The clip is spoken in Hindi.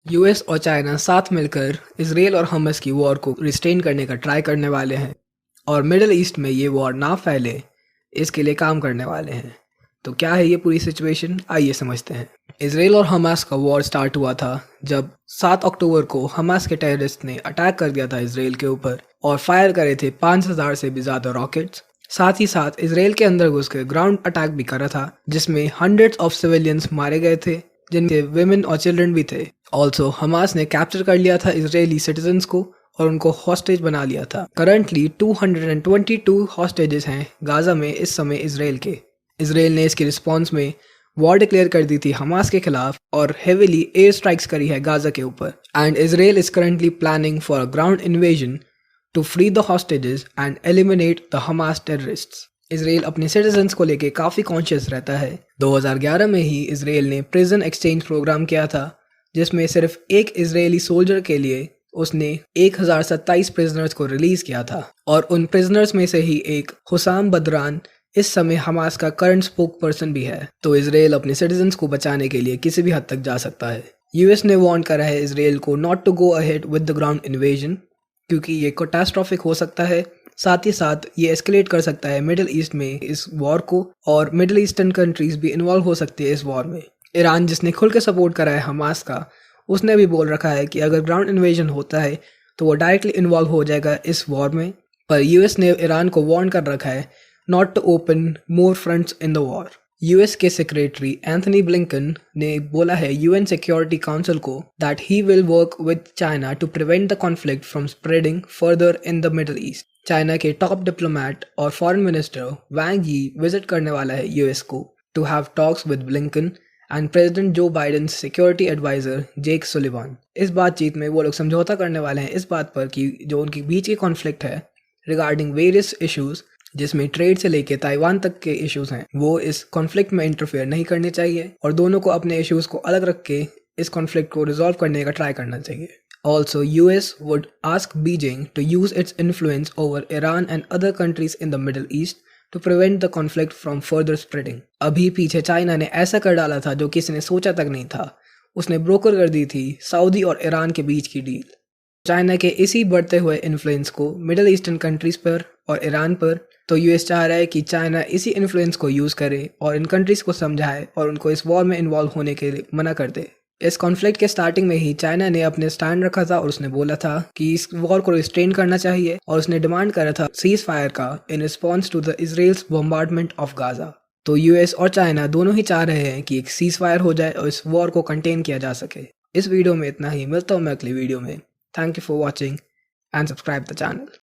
यूएस और चाइना साथ मिलकर इसराइल और हमास की वॉर को रिस्ट्रेन करने का ट्राई करने वाले हैं और मिडल ईस्ट में ये वॉर ना फैले इसके लिए काम करने वाले हैं। तो क्या है ये पूरी सिचुएशन, आइए समझते हैं। इसराइल और हमास का वॉर स्टार्ट हुआ था जब 7 अक्टूबर को हमास के टेररिस्ट ने अटैक कर दिया था इसराइल के ऊपर और फायर करे थे 5,000 से भी ज़्यादा रॉकेट्स। साथ ही साथ इसराइल के अंदर घुस के ग्राउंड अटैक भी करा था जिसमें हंड्रेड्स ऑफ सिविलियंस मारे गए थे, जिनके विमेन और चिल्ड्रन भी थे। ऑल्सो हमास ने कैप्चर कर लिया था इसराइली सिटीजन्स को और उनको हॉस्टेज बना लिया था। करंटली 222 हॉस्टेजेस हैं गाजा में इस समय इसराइल के। इसराइल ने इसके रिस्पॉन्स में वॉर डिक्लेयर कर दी थी हमास के खिलाफ और हेविली एयर स्ट्राइक्स करी है गाजा के ऊपर। And Israel is currently planning for a ground invasion to free the hostages and eliminate the Hamas terrorists. Israel अपने सिटीजन्स को लेके काफ़ी कॉन्शियस रहता है। 2011 में ही इसराइल ने प्रिजन एक्सचेंज प्रोग्राम किया था जिसमें सिर्फ एक इजरायली सोल्जर के लिए उसने 1027 प्रिजनर्स को रिलीज किया था और उन प्रिजनर्स में से ही एक हुसाम बदरान इस समय हमास का करंट स्पोक पर्सन भी है। तो इसराइल अपने सिटीजन्स को बचाने के लिए किसी भी हद तक जा सकता है। यूएस ने वार्न करा है इसराइल को not to go ahead with the ground invasion क्योंकि ये कैटास्ट्रोफिक हो सकता है। साथ ही साथ ये एस्केलेट कर सकता है मिडिल ईस्ट में इस वॉर को और मिडिल ईस्टर्न कंट्रीज भी इन्वॉल्व हो सकती है इस वॉर में। ईरान जिसने खुल के सपोर्ट करा है हमास का, उसने भी बोल रखा है कि अगर ग्राउंड इन्वेजन होता है तो वो डायरेक्टली इन्वॉल्व हो जाएगा इस वॉर में। पर यूएस ने ईरान को वार्न कर रखा है not to open more fronts in the war. US के सेक्रेटरी एंथनी ब्लिंकन ने बोला है यूएन सिक्योरिटी काउंसिल को that he will work with China to prevent the conflict from spreading further in the Middle East. China के टॉप डिप्लोमेट और foreign minister Wang Yi visit करने वाला है यूएस को to have talks with Blinken and president Joe Biden security adviser Jake Sullivan. इस बातचीत में वो लोग समझौता करने वाले हैं इस बात पर कि जो उनके बीच के कॉन्फ्लिक्ट है रिगार्डिंग वेरियस इश्यूज जिसमें ट्रेड से लेके ताइवान तक के इश्यूज हैं, वो इस कॉन्फ्लिक्ट में इंटरफेयर नहीं करने चाहिए और दोनों को अपने इश्यूज को अलग रख के इस कॉन्फ्लिक्ट को रिजॉल्व करने का ट्राई करना चाहिए। Also, US would ask Beijing to use its influence over Iran and other countries in the Middle East to prevent the conflict from further spreading. अभी पीछे चाइना ने ऐसा कर डाला था जो किसी ने सोचा तक नहीं था। उसने ब्रोकर कर दी थी सऊदी और ईरान के बीच की डील। चाइना के इसी बढ़ते हुए इन्फ्लुएंस को मिडिल ईस्टर्न कंट्रीज पर और ईरान पर, तो यूएस चाह रहा है कि चाइना इसी इन्फ्लुएंस को यूज़ करे और इन कंट्रीज को समझाए और उनको इस वॉर में इन्वॉल्व होने के लिए मना कर दे। इस कॉन्फ्लिक्ट के स्टार्टिंग में ही चाइना ने अपने स्टैंड रखा था और उसने बोला था कि इस वॉर को रिस्ट्रेन करना चाहिए और उसने डिमांड करा था सीज फायर का in response to the Israel's bombardment of Gaza. तो यूएस और चाइना दोनों ही चाह रहे हैं कि एक सीज फायर हो जाए और इस वॉर को कंटेन किया जा सके। इस वीडियो में इतना ही, मिलता हूँ मैं अगली वीडियो में। Thank you for watching and subscribe the channel.